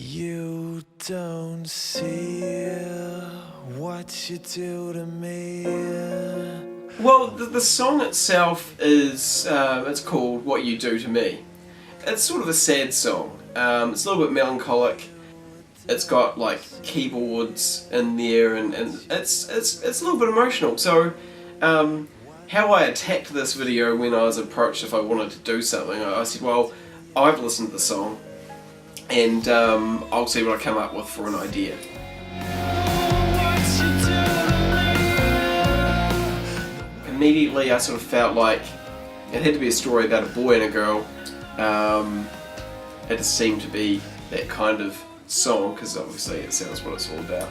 You don't see what you do to me. Well, the song itself is, it's called What You Do To Me. It's sort of a sad song. It's a little bit melancholic. It's got like keyboards in there and it's a little bit emotional. So how I attacked this video when I was approached if I wanted to do something, I said, well, I've listened to the song and I'll see what I come up with for an idea. Immediately I sort of felt like it had to be a story about a boy and a girl. It just seemed to be that kind of song, because obviously it sounds what it's all about.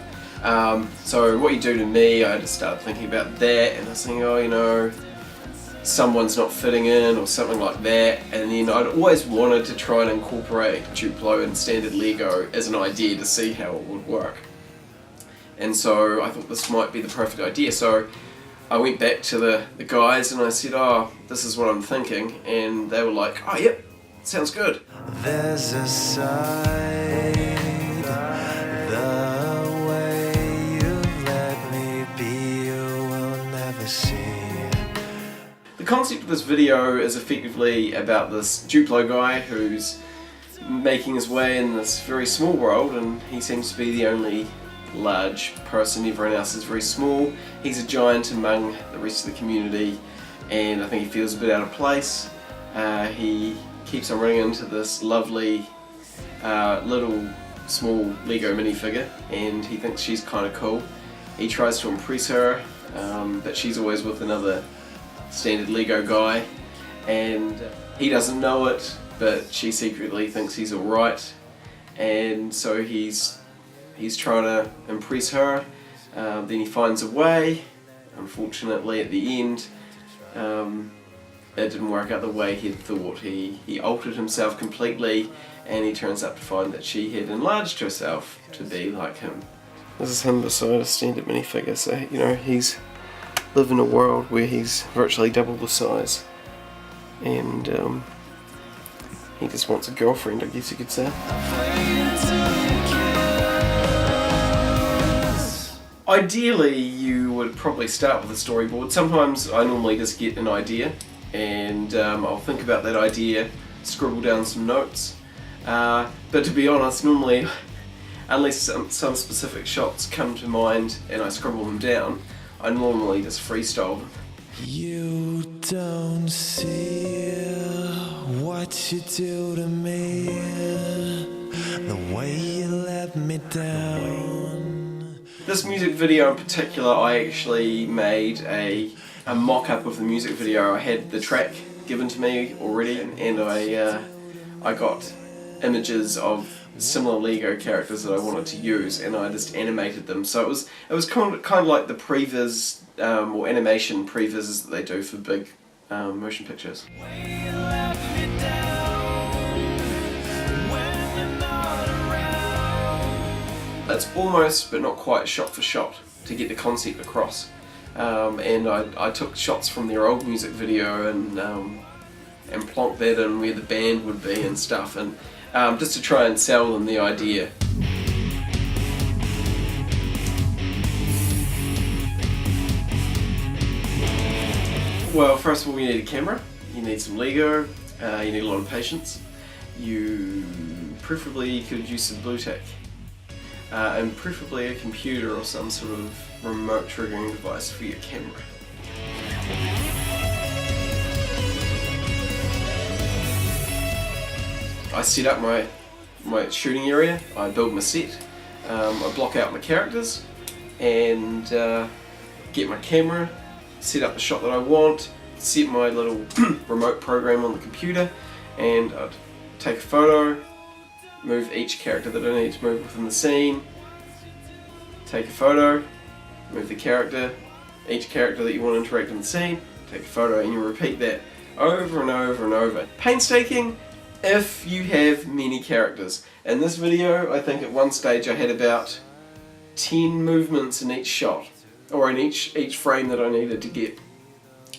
So What You Do To Me, I just started thinking about that, and I was thinking, oh, you know, someone's not fitting in or something like that. And then I'd always wanted to try and incorporate Duplo and standard Lego as an idea to see how it would work. And so I thought this might be the perfect idea. So I went back to the guys and I said, oh, this is what I'm thinking. And they were like, oh, yep, sounds good. There's a side, the way you let me be, you will never see. The concept of this video is effectively about this Duplo guy who's making his way in this very small world, and he seems to be the only large person. Everyone else is very small. He's a giant among the rest of the community, and I think he feels a bit out of place. He keeps on running into this lovely little small Lego minifigure, and he thinks she's kind of cool. He tries to impress her, but she's always with another standard Lego guy, and he doesn't know it, but she secretly thinks he's alright, and so he's trying to impress her. Then he finds a way. Unfortunately, at the end, it didn't work out the way he'd thought. He altered himself completely, and he turns up to find that she had enlarged herself to be like him. This is him beside a standard minifigure, so you know he's lived in a world where he's virtually double the size, and he just wants a girlfriend, I guess you could say. Ideally, you would probably start with a storyboard. Sometimes I normally just get an idea and I'll think about that idea, scribble down some notes. But to be honest, normally, unless some specific shots come to mind and I scribble them down, I normally just freestyle them. You don't see what you do to me, the way you let me down. This music video in particular, I actually made a mock-up of the music video. I had the track given to me already, and I got images of similar Lego characters that I wanted to use, and I just animated them. So it was kind of like the previs or animation previs that they do for big motion pictures. It's almost, but not quite, shot for shot to get the concept across. And I took shots from their old music video and plonked that in where the band would be and stuff, and just to try and sell them the idea. Well, first of all, you need a camera, you need some Lego, you need a lot of patience. You preferably could use some blue tack. And preferably a computer or some sort of remote triggering device for your camera. I set up my shooting area, I build my set, I block out my characters, and get my camera, set up the shot that I want, set my little remote program on the computer, and I'd take a photo, move each character that I need to move within the scene, take a photo, move the character, each character that you want to interact in the scene, take a photo, and you repeat that over and over and over. Painstaking if you have many characters. In this video, I think at one stage I had about 10 movements in each shot, or in each frame that I needed to get.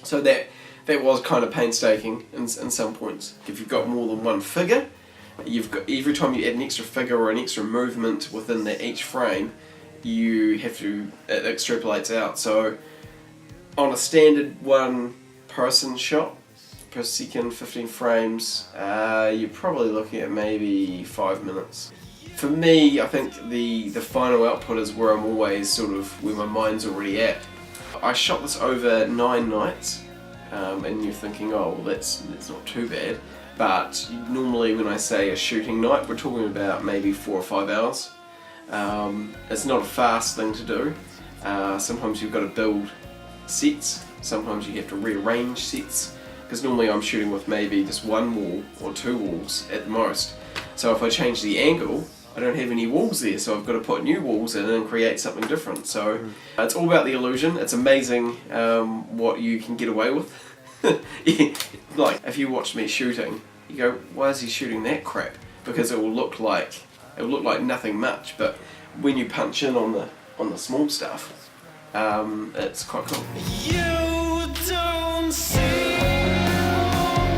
So that was kind of painstaking in some points. If you've got more than one figure, you've got, every time you add an extra figure or an extra movement within each frame, you have to, it extrapolates out. So on a standard 1 person shot per second, 15 frames, you're probably looking at maybe 5 minutes. For me, I think the final output is where I'm always sort of, where my mind's already at. I shot this over 9 nights, and you're thinking, oh well, that's not too bad, but normally when I say a shooting night, we're talking about maybe 4 or 5 hours. It's not a fast thing to do. Sometimes you've got to build sets, sometimes you have to rearrange sets, because normally I'm shooting with maybe just 1 wall or 2 walls at the most. So if I change the angle, I don't have any walls there, so I've got to put new walls in and create something different. So it's all about the illusion. It's amazing what you can get away with. Like if you watch me shooting, you go, why is he shooting that crap? Because it will look like nothing much, but when you punch in on the small stuff, it's quite cool. You don't see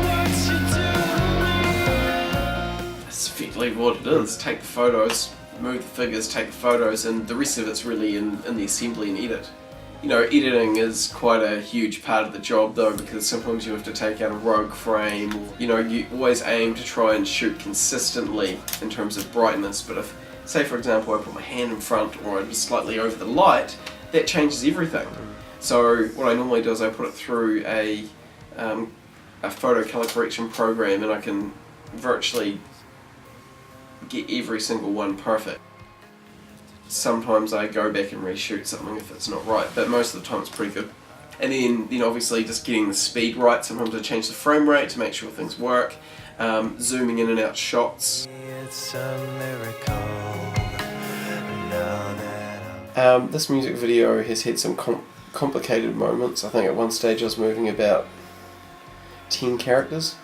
what you do. That's effectively what it is. Take the photos, move the figures, take the photos, and the rest of it's really in the assembly and edit. You know, editing is quite a huge part of the job though, because sometimes you have to take out a rogue frame. You know, you always aim to try and shoot consistently in terms of brightness, but if, say for example, I put my hand in front or I'm just slightly over the light, that changes everything. So what I normally do is I put it through a photo color correction program, and I can virtually get every single one perfect. Sometimes I go back and reshoot something if it's not right, but most of the time it's pretty good. And then obviously just getting the speed right. Sometimes I change the frame rate to make sure things work. Zooming in and out shots. It's a miracle. Now that This music video has had some complicated moments. I think at one stage I was moving about 10 characters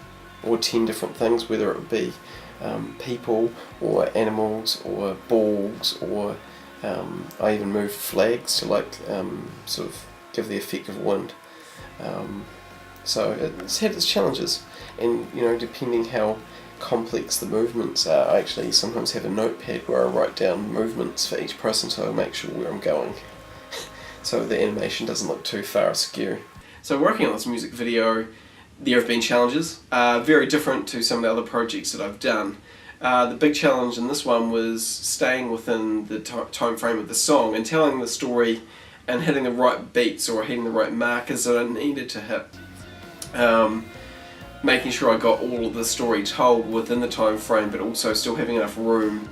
or 10 different things, whether it would be people or animals or balls, or I even moved flags to like sort of give the effect of wind. So it's had its challenges, and you know, depending how complex the movements are, I actually sometimes have a notepad where I write down movements for each person so I make sure where I'm going so the animation doesn't look too far askew. So working on this music video, there have been challenges, very different to some of the other projects that I've done. The big challenge in this one was staying within the time frame of the song and telling the story and hitting the right beats or hitting the right markers that I needed to hit. Making sure I got all of the story told within the time frame, but also still having enough room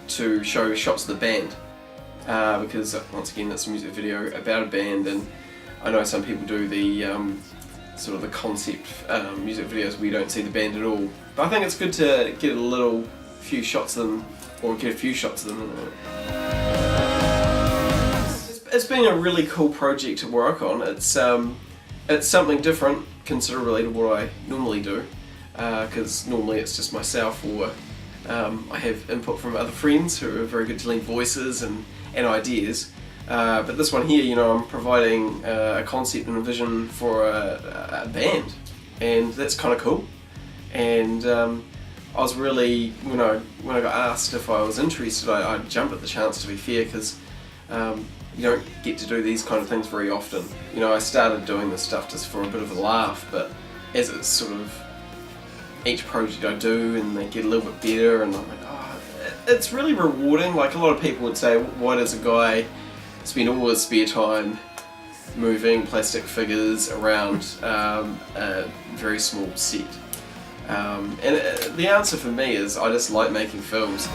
to show shots of the band. Because once again, it's a music video about a band, and I know some people do the sort of the concept music videos where you don't see the band at all. But I think it's good to get a few shots of them, or get a few shots of them. It's been a really cool project to work on. It's something different considerably to what I normally do, because normally it's just myself, or I have input from other friends who are very good to lend voices and ideas. But this one here, you know, I'm providing a concept and a vision for a band, and that's kind of cool. And I was really, when I got asked if I was interested, I jumped at the chance, to be fair, because you don't get to do these kind of things very often. You know, I started doing this stuff just for a bit of a laugh, but as it's sort of each project I do and they get a little bit better, and I'm like, oh, it's really rewarding. Like a lot of people would say, why does a guy spend all his spare time moving plastic figures around a very small set? And the answer for me is I just like making films.